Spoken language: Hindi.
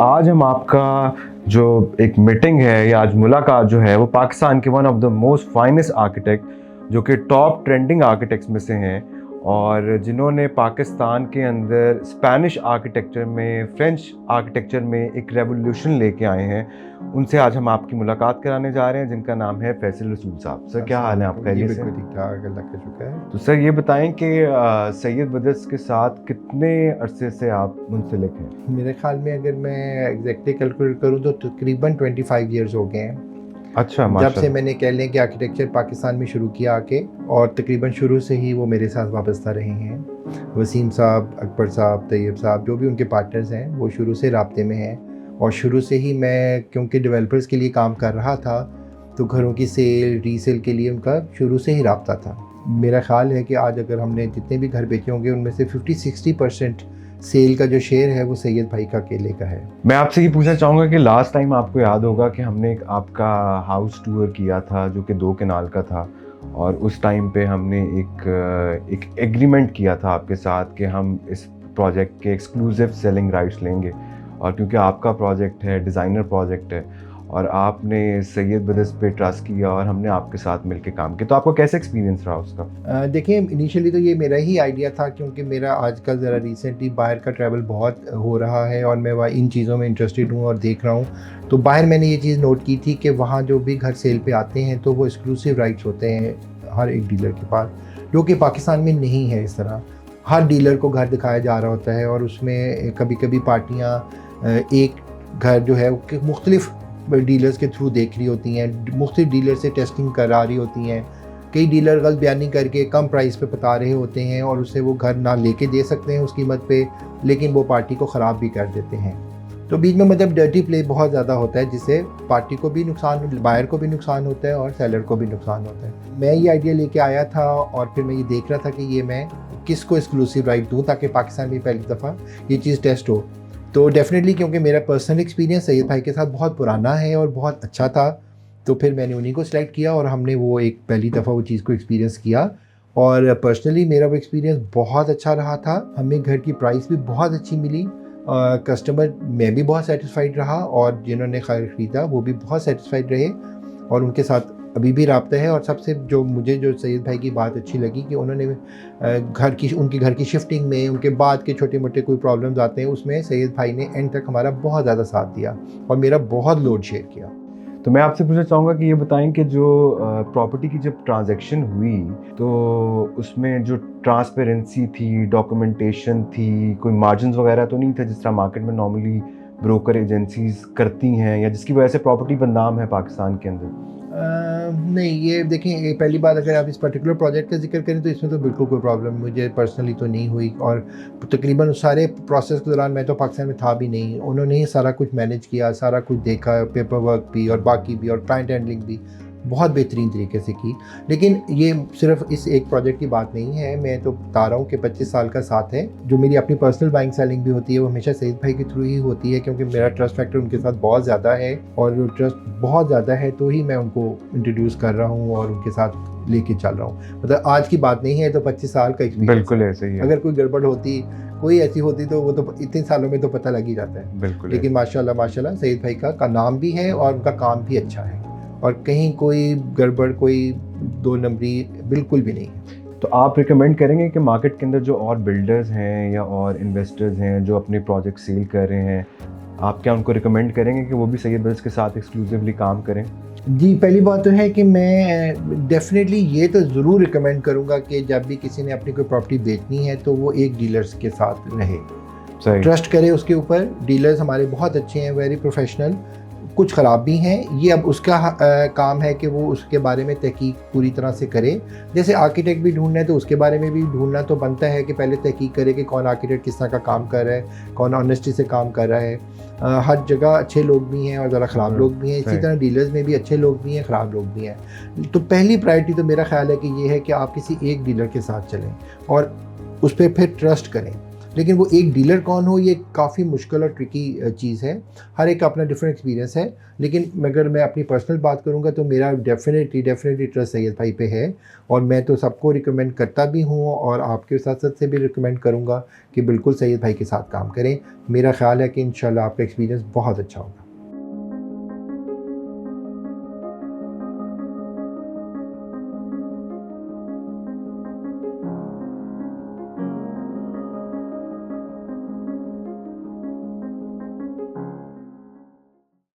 आज हम आपका जो एक मीटिंग है या आज मुलाकात जो है वो पाकिस्तान के one of the most finest architect जो कि टॉप ट्रेंडिंग आर्किटेक्ट्स में से हैं और जिन्होंने पाकिस्तान के अंदर स्पेनिश आर्किटेक्चर में, फ्रेंच आर्किटेक्चर में एक रेवोल्यूशन लेके आए हैं, उनसे आज हम आपकी मुलाकात कराने जा रहे हैं, जिनका नाम है फैसल रसूल साहब। सर, क्या हाल है आपका? ये बिल्कुल ठीक ठाक, अल्लाह का शुक्र है। तो सर ये बताएं कि सैयद ब्रदर्स के साथ कितने अरसे से आप मुंसलिक हैं? मेरे ख्याल में अगर मैं एग्जैक्टली कैलकुलेट करूँ तो तकरीबन 25 ईयर्स हो गए हैं। अच्छा, जब माशाल्लाह। से मैंने कह लें कि आर्किटेक्चर पाकिस्तान में शुरू किया आके, और तकरीबन शुरू से ही वो मेरे साथ वाबस्ता रहे हैं। वसीम साहब, अकबर साहब, तैयब साहब, जो भी उनके पार्टनर्स हैं वो शुरू से राब्ते में हैं। और शुरू से ही मैं क्योंकि डेवलपर्स के लिए काम कर रहा था तो घरों की सेल, रीसेल के लिए उनका शुरू से ही राब्ता था। मेरा ख्याल है कि आज अगर हमने जितने भी घर बेचे होंगे उनमें से 50-60% सेल का जो शेयर है वो सैयद भाई का अकेले का है। मैं आपसे ये पूछना चाहूँगा कि लास्ट टाइम आपको याद होगा कि हमने एक आपका हाउस टूर किया था जो कि 2 कनाल का था, और उस टाइम पे हमने एक एग्रीमेंट किया था आपके साथ कि हम इस प्रोजेक्ट के एक्सक्लूसिव सेलिंग राइट्स लेंगे, और क्योंकि आपका प्रोजेक्ट है, डिज़ाइनर प्रोजेक्ट है और आपने सैयद ब्रदर्स पे ट्रस्ट किया और हमने आपके साथ मिलकर काम किया, तो आपको कैसा एक्सपीरियंस रहा उसका? देखिए, इनिशियली तो ये मेरा ही आइडिया था क्योंकि मेरा आजकल ज़रा रिसेंटली बाहर का ट्रैवल बहुत हो रहा है और मैं वहाँ इन चीज़ों में इंटरेस्टेड हूँ और देख रहा हूँ। तो बाहर मैंने ये चीज़ नोट की थी कि वहाँ जो भी घर सेल पे आते हैं तो वो एक्सक्लूसिव राइट्स होते हैं हर एक डीलर के पास, जो कि पाकिस्तान में नहीं है। इस तरह हर डीलर को घर दिखाया जा रहा होता है और उसमें कभी कभी पार्टियाँ एक घर जो है वो मुख्तलिफ डीलर्स के थ्रू देख रही होती हैं, मुख्तलिफ डीलर से टेस्टिंग करा रही होती हैं। कई डीलर गलत बयानी करके कम प्राइस पे बता रहे होते हैं और उससे वो घर ना लेके दे सकते हैं उस कीमत पे, लेकिन वो पार्टी को ख़राब भी कर देते हैं। तो बीच में मतलब डर्टी प्ले बहुत ज़्यादा होता है, जिससे पार्टी को भी नुकसान, बायर को भी नुकसान होता है और सेलर को भी नुकसान होता है। मैं ये आइडिया लेके आया था और फिर मैं ये देख रहा था कि ये मैं किसको एक्सक्लूसिव राइट दूँ ताकि पाकिस्तान में पहली दफ़ा ये चीज़ टेस्ट हो। तो डेफिनेटली क्योंकि मेरा पर्सनल एक्सपीरियंस सैयद भाई के साथ बहुत पुराना है और बहुत अच्छा था, तो फिर मैंने उन्हीं को सिलेक्ट किया और हमने वो एक पहली दफ़ा वो चीज़ को एक्सपीरियंस किया। और पर्सनली मेरा वो एक्सपीरियंस बहुत अच्छा रहा था। हमें घर की प्राइस भी बहुत अच्छी मिली, कस्टमर मैं भी बहुत सेटिस्फाइड रहा और जिन्होंने ख़रीदा वो भी बहुत सेटिस्फाइड रहे और उनके साथ अभी भी राब्ता है। और सबसे जो मुझे जो सैयद भाई की बात अच्छी लगी कि उन्होंने उनके घर की शिफ्टिंग में, उनके बाद के छोटे मोटे कोई प्रॉब्लम्स आते हैं उसमें सैयद भाई ने एंड तक हमारा बहुत ज़्यादा साथ दिया और मेरा बहुत लोड शेयर किया। तो मैं आपसे पूछना चाहूँगा कि ये बताएं कि जो प्रॉपर्टी की जब ट्रांजैक्शन हुई तो उसमें जो ट्रांसपेरेंसी थी, डॉक्यूमेंटेशन थी, कोई मार्जिन वगैरह तो नहीं था जिस तरह मार्केट में नॉर्मली ब्रोकर एजेंसीज करती हैं या जिसकी वजह से प्रॉपर्टी बदनाम है पाकिस्तान के अंदर? नहीं, ये देखें, पहली बात अगर आप इस पर्टिकुलर प्रोजेक्ट का जिक्र करें तो इसमें तो बिल्कुल कोई प्रॉब्लम मुझे पर्सनली तो नहीं हुई। और तकरीबन सारे प्रोसेस के दौरान मैं तो पाकिस्तान में था भी नहीं, उन्होंने ही सारा कुछ मैनेज किया, सारा कुछ देखा, पेपर वर्क भी और बाकी भी और क्लाइंट हैंडलिंग भी बहुत बेहतरीन तरीके से की। लेकिन ये सिर्फ इस एक प्रोजेक्ट की बात नहीं है, मैं तो बता रहा हूँ कि 25 साल का साथ है। जो मेरी अपनी पर्सनल बाइंग सेलिंग भी होती है वो हमेशा सैयद भाई के थ्रू ही होती है क्योंकि मेरा ट्रस्ट फैक्टर उनके साथ बहुत ज़्यादा है और ट्रस्ट बहुत ज़्यादा है तो ही मैं उनको इंट्रोड्यूस कर रहा हूँ और उनके साथ लेके चल रहा हूँ। मतलब आज की बात नहीं है, तो 25 साल का एक्सपीरियंस। बिल्कुल ऐसे ही है। अगर कोई गड़बड़ होती, कोई ऐसी होती तो वो तो इतने सालों में तो पता लग ही जाता है। बिल्कुल। लेकिन माशाल्लाह सैयद भाई का नाम भी है और उनका काम भी अच्छा है और कहीं कोई गड़बड़, कोई दो नंबरी बिल्कुल भी नहीं है। तो आप रिकमेंड करेंगे कि मार्केट के अंदर जो और बिल्डर्स हैं या और इन्वेस्टर्स हैं जो अपने प्रोजेक्ट सेल कर रहे हैं, आप क्या उनको रिकमेंड करेंगे कि वो भी सैयद ब्रदर्स के साथ एक्सक्लूसिवली काम करें? जी, पहली बात तो है कि मैं डेफिनेटली ये तो ज़रूर रिकमेंड करूँगा कि जब भी किसी ने अपनी कोई प्रॉपर्टी बेचनी है तो वो एक डीलर्स के साथ रहे, सही। ट्रस्ट करे उसके ऊपर। डीलर्स हमारे बहुत अच्छे हैं, वेरी प्रोफेशनल, कुछ ख़राब भी हैं। ये अब उसका काम है कि वो उसके बारे में तहकीक पूरी तरह से करे। जैसे आर्किटेक्ट भी ढूंढना है तो उसके बारे में भी ढूंढना तो बनता है कि पहले तहकीक करे कि कौन आर्किटेक्ट किस तरह का काम कर रहा है, कौन ऑनेस्टी से काम कर रहा है। हर जगह अच्छे लोग भी हैं और ज़रा ख़राब लोग भी हैं, इसी तरह डीलर्स में भी अच्छे लोग भी हैं, ख़राब लोग भी हैं। तो पहली प्रायोरिटी तो मेरा ख्याल है कि ये है कि आप किसी एक डीलर के साथ चलें और उस पर फिर ट्रस्ट करें। लेकिन वो एक डीलर कौन हो ये काफ़ी मुश्किल और ट्रिकी चीज़ है। हर एक का अपना डिफरेंट एक्सपीरियंस है। लेकिन अगर मैं अपनी पर्सनल बात करूँगा तो मेरा डेफ़िनेटली ट्रस्ट सैयद भाई पे है और मैं तो सबको रिकमेंड करता भी हूँ और आपके साथ-साथ से भी रिकमेंड करूँगा कि बिल्कुल सैयद भाई के साथ काम करें। मेरा ख़्याल है कि इंशाल्लाह आपका एक्सपीरियंस बहुत अच्छा होगा।